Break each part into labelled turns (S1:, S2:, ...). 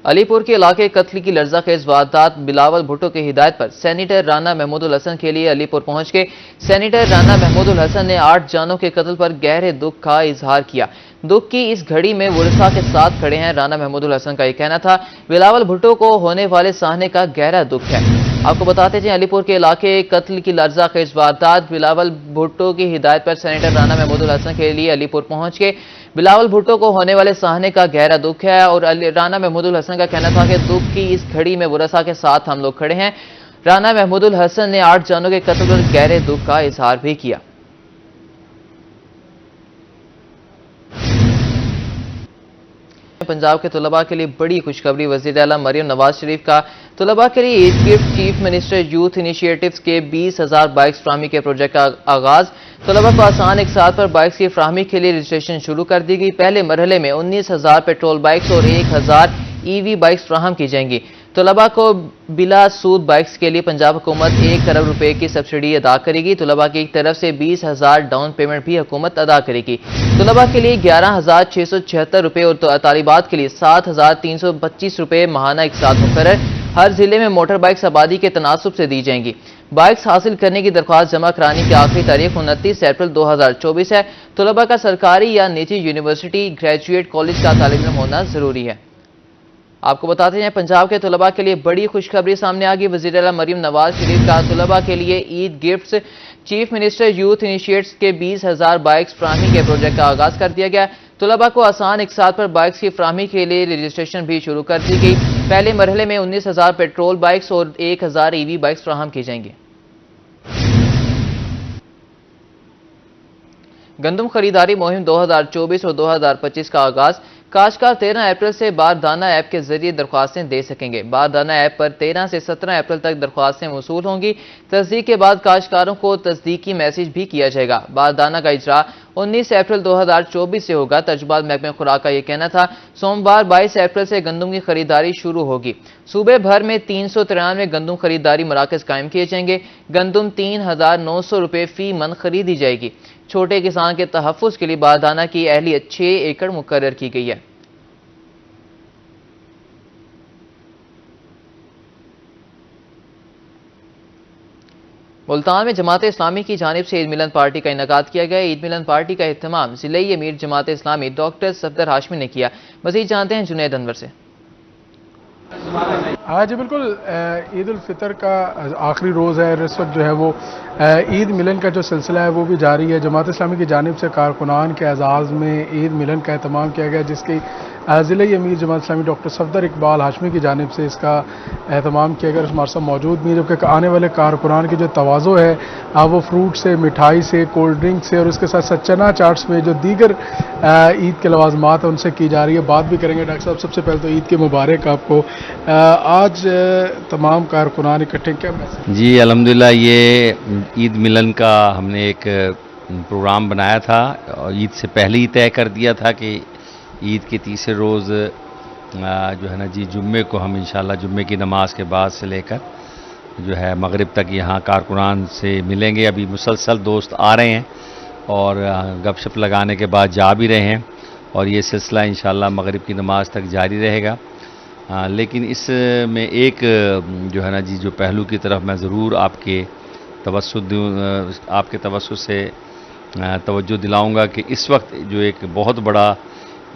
S1: علی پور کے علاقے قتل کی لرزہ خیز واردات بلاول بھٹو کی ہدایت پر سینیٹر رانا محمود الحسن کے لیے علی پور پہنچ گئے۔ سینیٹر رانا محمود الحسن نے 8 جانوں کے قتل پر گہرے دکھ کا اظہار کیا۔ دکھ کی اس گھڑی میں ورثاء کے ساتھ کھڑے ہیں۔ رانا محمود الحسن کا یہ کہنا تھا، بلاول بھٹو کو ہونے والے سہنے کا گہرا دکھ ہے۔ آپ کو بتاتے تھے علی پور کے علاقے قتل کی لرزہ خیز واردات بلاول بھٹو کی ہدایت پر سینیٹر رانا محمود الحسن کے لیے علی پور پہنچ گئے۔ بلاول بھٹو کو ہونے والے سہنے کا گہرا دکھ ہے اور رانا محمود الحسن کا کہنا تھا کہ دکھ کی اس گھڑی میں ورثاء کے ساتھ ہم لوگ کھڑے ہیں۔ رانا محمود الحسن نے 8 جانوں کے قتل پر گہرے دکھ کا اظہار بھی کیا۔ پنجاب کے طلباء کے لیے بڑی خوشخبری، وزیر اعلیٰ مریم نواز شریف کا طلباء کے لیے Eid gift, chief minister youth initiatives کے 20,000 بائکس فراہمی کے پروجیکٹ کا آغاز۔ طلباء کو آسان اقساط پر بائکس کی فراہمی کے لیے رجسٹریشن شروع کر دی گئی۔ پہلے مرحلے میں 19,000 پیٹرول بائکس اور 1,000 ای وی بائکس فراہم کی جائیں گی۔ طلباء کو بلا سود بائکس کے لیے پنجاب حکومت 1 ارب روپے کی سبسڈی ادا کرے گی۔ طلباء کی طرف سے 20,000 ڈاؤن پیمنٹ بھی حکومت ادا کرے گی۔ طلباء کے لیے 11,676 روپے اور طالبات کے لیے 7,325 روپے ماہانہ اقساط مقرر۔ ہر ضلع میں موٹر بائکس آبادی کے تناسب سے دی جائیں گی۔ بائکس حاصل کرنے کی درخواست جمع کرانے کی آخری تاریخ 29 اپریل 2024 ہے۔ طلباء کا سرکاری یا نجی یونیورسٹی، گریجویٹ کالج کا طالب علم ہونا ضروری ہے۔ آپ کو بتاتے ہیں پنجاب کے طلباء کے لیے بڑی خوشخبری سامنے آگئی، وزیر اعلیٰ مریم نواز شریف کا طلباء کے لیے Eid gifts, chief minister youth initiatives کے 20,000 بائکس فراہمی کے پروجیکٹ کا آغاز کر دیا گیا۔ طلباء کو آسان اقساط پر بائکس کی فراہمی کے لیے رجسٹریشن بھی شروع کر دی گئی۔ پہلے مرحلے میں 19,000 پیٹرول بائکس اور 1,000 ای وی بائکس فراہم کی جائیں گی۔ گندم خریداری مہم 2024 اور 2025 کا آغاز۔ کاشتکار 13 اپریل سے باردانہ ایپ کے ذریعے درخواستیں دے سکیں گے۔ باردانہ ایپ پر 13 سے 17 اپریل تک درخواستیں موصول ہوں گی۔ تصدیق کے بعد کاشتکاروں کو تصدیقی میسج بھی کیا جائے گا۔ باردانہ کا اجراء 19 اپریل 2024 سے ہوگا۔ ترجمات محکمہ خوراک کا یہ کہنا تھا، سوموار 22 اپریل سے گندم کی خریداری شروع ہوگی۔ صوبے بھر میں 393 گندم خریداری مراکز قائم کیے جائیں گے۔ گندم 3,900 روپے فی من خریدی جائے گی۔ چھوٹے کسان کے تحفظ کے لیے باردانہ کی اہلیت 6 ایکڑ مقرر کی گئی ہے۔ ملتان میں جماعت اسلامی کی جانب سے عید ملن پارٹی کا انعقاد کیا گیا۔ عید ملن پارٹی کا اہتمام ضلعی امیر جماعت اسلامی ڈاکٹر صفدر ہاشمی نے کیا۔ مزید جانتے ہیں جنید انور سے۔
S2: جی بالکل، عید الفطر کا آخری روز ہے اور اس وقت جو ہے وہ عید ملن کا جو سلسلہ ہے وہ بھی جاری ہے۔ جماعت اسلامی کی جانب سے کارکنان کے اعزاز میں عید ملن کا اہتمام کیا گیا، جس کی ضلعی امیر جماعت اسلامی ڈاکٹر صفدر اقبال ہاشمی کی جانب سے اس کا اہتمام کیا گیا۔ ہمارے ساتھ موجود بھی ہیں، جبکہ آنے والے کارکنان کی جو تواضع ہے وہ فروٹ سے، مٹھائی سے، کولڈ ڈرنک سے اور اس کے ساتھ چنا چاٹس میں جو دیگر عید کے لوازمات ہیں ان سے کی جا رہی ہے۔ بات بھی کریں گے ڈاکٹر صاحب، سب سے پہلے تو عید کے مبارک آپ کو۔ آج تمام کارکنان اکٹھے کیا میسج؟
S3: جی الحمدللہ، یہ عید ملن کا ہم نے ایک پروگرام بنایا تھا اور عید سے پہلے ہی طے کر دیا تھا کہ عید کے تیسرے روز جو ہے نا جی جمعے کو ہم انشاءاللہ جمعے کی نماز کے بعد سے لے کر جو ہے مغرب تک یہاں کارکنان سے ملیں گے۔ ابھی مسلسل دوست آ رہے ہیں اور گپ شپ لگانے کے بعد جا بھی رہے ہیں اور یہ سلسلہ انشاءاللہ مغرب کی نماز تک جاری رہے گا۔ لیکن اس میں ایک جو ہے نا جی جو پہلو کی طرف میں ضرور آپ کے توسط سے توجہ دلاؤں گا کہ اس وقت جو ایک بہت بڑا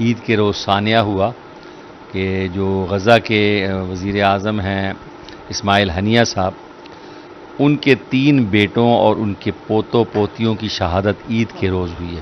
S3: عید کے روز ثانیہ ہوا کہ جو غزہ کے وزیر اعظم ہیں اسماعیل ہنیہ صاحب، ان کے 3 بیٹوں اور ان کے پوتوں پوتیوں کی شہادت عید کے روز ہوئی ہے،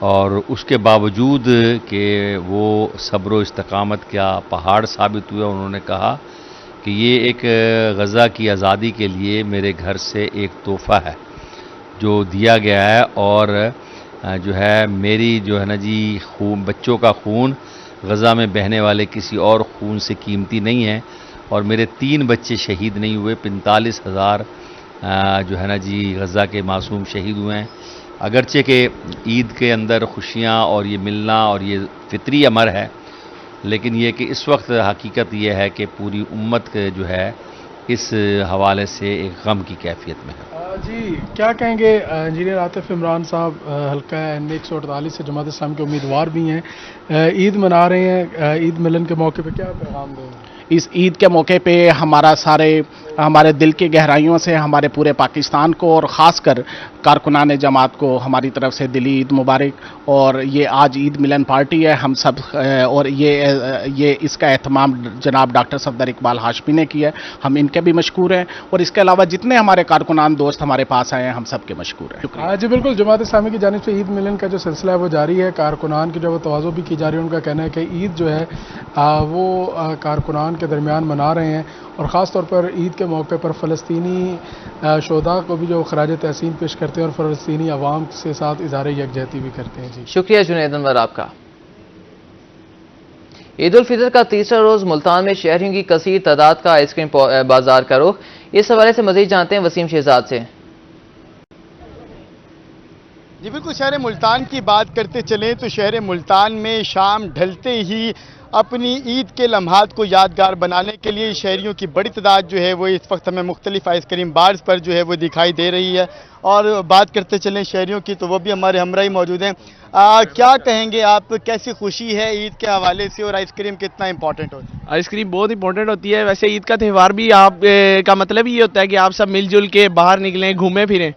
S3: اور اس کے باوجود کہ وہ صبر و استقامت کا پہاڑ ثابت ہوئے، انہوں نے کہا کہ یہ ایک غزہ کی آزادی کے لیے میرے گھر سے ایک تحفہ ہے جو دیا گیا ہے، اور جو ہے میری جو ہے نا جی بچوں کا خون غزہ میں بہنے والے کسی اور خون سے قیمتی نہیں ہے، اور میرے 3 بچے شہید نہیں ہوئے، 45,000 جو ہے نا جی غزہ کے معصوم شہید ہوئے ہیں۔ اگرچہ کہ عید کے اندر خوشیاں اور یہ ملنا اور یہ فطری امر ہے، لیکن یہ کہ اس وقت حقیقت یہ ہے کہ پوری امت کے جو ہے اس حوالے سے ایک غم کی کیفیت میں ہے۔
S2: جی کیا کہیں گے انجینئر عاطف عمران صاحب حلقہ این 148 سے جماعت اسلامی کے امیدوار بھی ہیں، عید منا رہے ہیں، عید ملن کے موقع پہ کیا پیغام دیں گے؟
S4: اس عید کے موقع پہ ہمارے دل کی گہرائیوں سے ہمارے پورے پاکستان کو اور خاص کر کارکنان جماعت کو ہماری طرف سے دلی عید مبارک۔ اور یہ آج عید ملن پارٹی ہے، ہم سب اور یہ اس کا اہتمام جناب ڈاکٹر صفدر اقبال ہاشمی نے کیا ہے، ہم ان کے بھی مشکور ہیں، اور اس کے علاوہ جتنے ہمارے کارکنان دوست ہمارے پاس آئے ہیں ہم سب کے مشکور ہیں۔ شکریہ۔
S2: جی بالکل، جماعت اسلامی کی جانب سے عید ملن کا جو سلسلہ ہے وہ جاری ہے، کارکنان کی جو وہ تواضع بھی کی جا رہی ہے، ان کا کہنا ہے کہ عید جو ہے وہ کارکنان کے درمیان منا رہے ہیں، اور خاص طور پر عید کے موقع پر فلسطینی شہداء کو بھی جو خراج تحسین پیش کرتے ہیں اور فلسطینی عوام کے ساتھ اظہار یکجہتی بھی کرتے ہیں۔ جی
S1: شکریہ جنید انور آپ کا۔ عید الفطر کا تیسرا روز ملتان میں شہریوں کی کثیر تعداد کا آئس کریم بازار کا رخ، اس حوالے سے مزید جانتے ہیں وسیم شہزاد سے۔
S5: جی بالکل، شہر ملتان کی بات کرتے چلیں تو شہر ملتان میں شام ڈھلتے ہی اپنی عید کے لمحات کو یادگار بنانے کے لیے شہریوں کی بڑی تعداد جو ہے وہ اس وقت ہمیں مختلف آئس کریم بارز پر جو ہے وہ دکھائی دے رہی ہے، اور بات کرتے چلیں شہریوں کی تو وہ بھی ہمارے ہمراہ موجود ہیں۔ کیا کہیں گے آپ، کیسی خوشی ہے عید کے حوالے سے، اور آئس کریم کتنا امپورٹنٹ ہوتا ہے؟
S6: آئس کریم بہت امپورٹنٹ ہوتی ہے، ویسے عید کا تہوار بھی آپ کا مطلب یہ ہوتا ہے کہ آپ سب مل جل کے باہر نکلیں، گھومیں پھریں،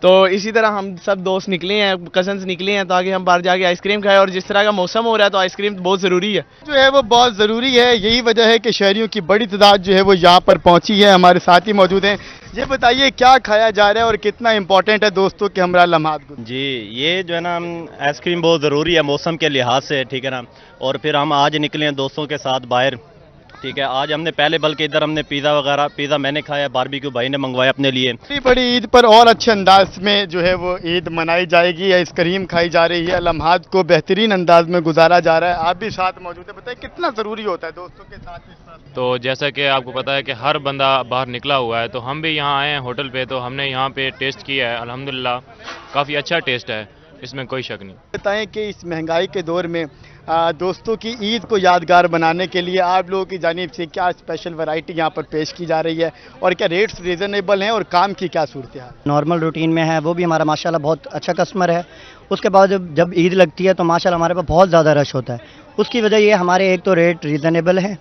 S6: تو اسی طرح ہم سب دوست نکلے ہیں، کزنز نکلے ہیں تاکہ ہم باہر جا کے آئس کریم کھائیں، اور جس طرح کا موسم ہو رہا ہے تو آئس کریم بہت ضروری ہے۔
S5: جو ہے وہ بہت ضروری ہے، یہی وجہ ہے کہ شہریوں کی بڑی تعداد جو ہے وہ یہاں پر پہنچی ہے۔ ہمارے ساتھی موجود ہیں، یہ بتائیے کیا کھایا جا رہا ہے اور کتنا امپورٹنٹ ہے دوستوں کے ہمراہ لمحات کو؟
S7: جی یہ جو ہے نا آئس کریم بہت ضروری ہے موسم کے لحاظ سے، ٹھیک ہے نا، اور پھر ہم آج نکلے ہیں دوستوں کے ساتھ باہر، ٹھیک ہے، آج ہم نے پہلے بلکہ ادھر ہم نے پیزا میں نے کھایا، باربیکیو بھائی نے منگوایا اپنے لیے۔
S5: اتنی بڑی عید پر اور اچھے انداز میں جو ہے وہ عید منائی جائے گی، آئس کریم کھائی جا رہی ہے، لمحات کو بہترین انداز میں گزارا جا رہا ہے۔ آپ بھی ساتھ موجود ہیں، بتائیں کتنا ضروری ہوتا ہے دوستوں کے ساتھ اس طرح سے؟
S8: تو جیسا کہ آپ کو پتا ہے کہ ہر بندہ باہر نکلا ہوا ہے، تو ہم بھی یہاں آئے ہیں ہوٹل پہ، تو ہم نے یہاں پہ ٹیسٹ کیا ہے، الحمدللہ کافی اچھا ٹیسٹ ہے، اس میں کوئی شک نہیں۔
S5: بتائیں کہ اس مہنگائی کے دور میں دوستوں کی عید کو یادگار بنانے کے لیے آپ لوگوں کی جانب سے کیا اسپیشل ورائٹی یہاں پر پیش کی جا رہی ہے، اور کیا ریٹس ریزنیبل ہیں، اور کام کی کیا صورتحال؟
S9: نارمل روٹین میں ہے، وہ بھی ہمارا ماشاءاللہ بہت اچھا کسٹمر ہے۔ اس کے بعد جب عید لگتی ہے تو ماشاءاللہ ہمارے پاس بہت زیادہ رش ہوتا ہے، اس کی وجہ یہ ہمارے ایک تو ریٹ ریزنیبل ہے،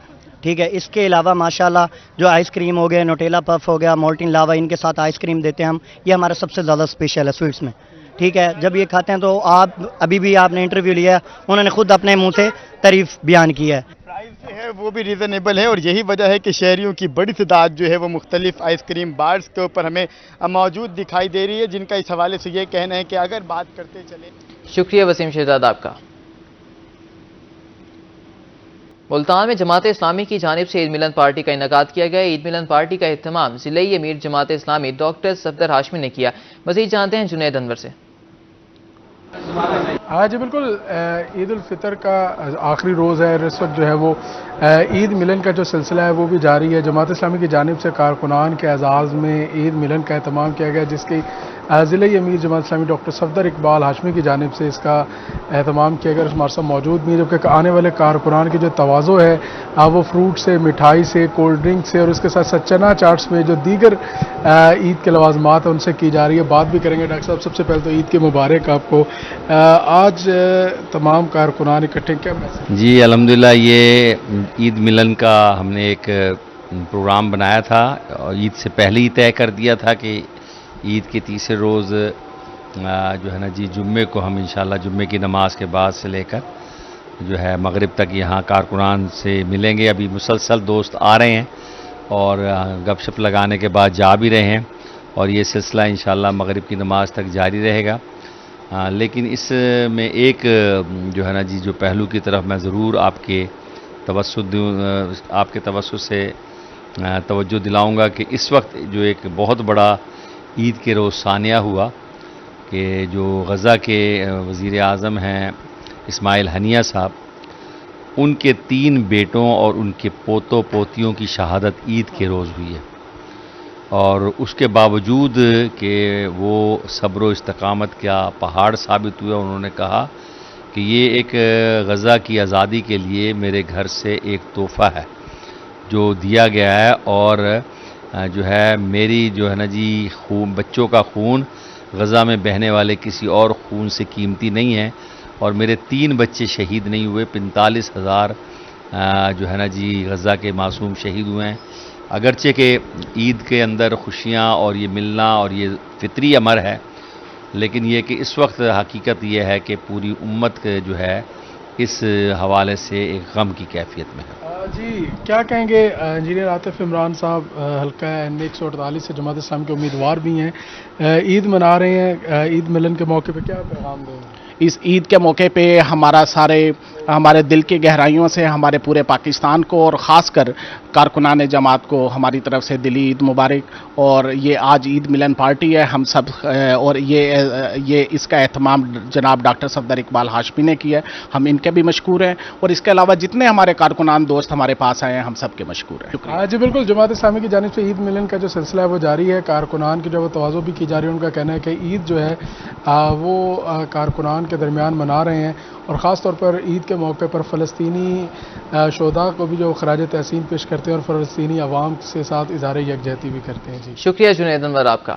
S9: ٹھیک ہے، اس کے علاوہ ماشاءاللہ جو آئس کریم ہو گیا، نوٹیلا پف ہو گیا، مولٹن لاوا، ان کے ساتھ آئس کریم دیتے ہیں ہم، یہ ہمارا سب سے زیادہ اسپیشل ہے سویٹس میں، ٹھیک ہے۔ جب یہ کھاتے ہیں تو آپ ابھی بھی آپ نے انٹرویو لیا، انہوں نے خود اپنے منہ سے تعریف بیان کی ہے۔
S5: پرائز جو ہے وہ بھی ریزنیبل ہے، اور یہی وجہ ہے کہ شہریوں کی بڑی تعداد جو ہے وہ مختلف آئس کریم بارز کے اوپر ہمیں موجود دکھائی دے رہی ہے، جن کا اس حوالے سے یہ کہنا ہے کہ اگر بات کرتے چلیں۔
S1: شکریہ وسیم شہزاد آپ کا۔ ملتان میں جماعت اسلامی کی جانب سے عید ملن پارٹی کا انعقاد کیا گیا۔ عید ملن پارٹی کا اہتمام ضلعی امیر جماعت اسلامی ڈاکٹر صفدر ہاشمی نے کیا۔ مزید جانتے ہیں جنید انور سے۔
S2: جی بالکل، عید الفطر کا آخری روز ہے، اس وقت جو ہے وہ عید ملن کا جو سلسلہ ہے وہ بھی جاری ہے۔ جماعت اسلامی کی جانب سے کارکنان کے اعزاز میں عید ملن کا اہتمام کیا گیا، جس کی ضلعی امیر جماعت اسلامی ڈاکٹر صفدر اقبال ہاشمی کی جانب سے اس کا اہتمام کیا گیا۔ ہمارے ساتھ موجود بھی ہیں، جبکہ آنے والے کارکنان کی جو تواضع ہے وہ فروٹ سے، مٹھائی سے، کولڈ ڈرنک سے، اور اس کے ساتھ ساتھ چنا چاٹس میں جو دیگر عید کے لوازمات ہیں ان سے کی جا رہی ہے۔ بات بھی کریں گے ڈاکٹر صاحب، سب سے پہلے تو عید کے مبارک آپ کو۔ آج تمام کارکنان اکٹھے کیا میسج؟
S3: جی الحمدللہ، یہ عید ملن کا ہم نے ایک پروگرام بنایا تھا، اور عید سے پہلے ہی طے کر دیا تھا کہ عید کے تیسرے روز جو ہے نا جی جمعے کو ہم انشاءاللہ جمعے کی نماز کے بعد سے لے کر جو ہے مغرب تک یہاں کارکنان سے ملیں گے۔ ابھی مسلسل دوست آ رہے ہیں اور گپ شپ لگانے کے بعد جا بھی رہے ہیں، اور یہ سلسلہ انشاءاللہ مغرب کی نماز تک جاری رہے گا۔ لیکن اس میں ایک جو ہے نا جی جو پہلو کی طرف میں ضرور آپ کے توسط سے توجہ دلاؤں گا کہ اس وقت جو ایک بہت بڑا عید کے روز ثانیہ ہوا کہ جو غزہ کے وزیر اعظم ہیں اسماعیل ہنیہ صاحب، ان کے 3 بیٹوں اور ان کے پوتوں پوتیوں کی شہادت عید کے روز ہوئی ہے، اور اس کے باوجود کہ وہ صبر و استقامت کا پہاڑ ثابت ہوئے، انہوں نے کہا کہ یہ ایک غزہ کی آزادی کے لیے میرے گھر سے ایک تحفہ ہے جو دیا گیا ہے، اور جو ہے میری جو ہے نا جی خون بچوں کا خون غزہ میں بہنے والے کسی اور خون سے قیمتی نہیں ہے، اور میرے 3 بچے شہید نہیں ہوئے، 45,000 جو ہے نا جی غزہ کے معصوم شہید ہوئے ہیں۔ اگرچہ کہ عید کے اندر خوشیاں اور یہ ملنا اور یہ فطری امر ہے، لیکن یہ کہ اس وقت حقیقت یہ ہے کہ پوری امت جو ہے اس حوالے سے ایک غم کی کیفیت میں ہے۔
S2: جی کیا کہیں گے انجینئر عاطف عمران صاحب حلقہ این 148 سے جماعت اسلامی کے امیدوار بھی ہیں، عید منا رہے ہیں، عید ملن کے موقع پہ کیا پیغام دیں گے؟
S4: اس عید کے موقع پہ ہمارے دل کی گہرائیوں سے ہمارے پورے پاکستان کو اور خاص کر کارکنان جماعت کو ہماری طرف سے دلی عید مبارک۔ اور یہ آج عید ملن پارٹی ہے، ہم سب اور یہ اس کا اہتمام جناب ڈاکٹر صفدر اقبال ہاشمی نے کیا ہے، ہم ان کے بھی مشکور ہیں، اور اس کے علاوہ جتنے ہمارے کارکنان دوست ہمارے پاس آئے ہیں ہم سب کے مشکور ہیں۔ شکریہ۔
S2: جی بالکل، جماعت اسلامی کی جانب سے عید ملن کا جو سلسلہ ہے وہ جاری ہے، کارکنان کی جو وہ تواضع بھی کی جا رہی ہے، ان کا کہنا ہے کہ عید جو ہے وہ کارکنان کے درمیان منا رہے ہیں، اور خاص طور پر عید کے موقع پر فلسطینی شہداء کو بھی جو خراج تحسین پیش کرتے ہیں اور فلسطینی عوام کے ساتھ اظہار یکجہتی بھی کرتے ہیں۔ جی
S1: شکریہ جنید انور آپ کا۔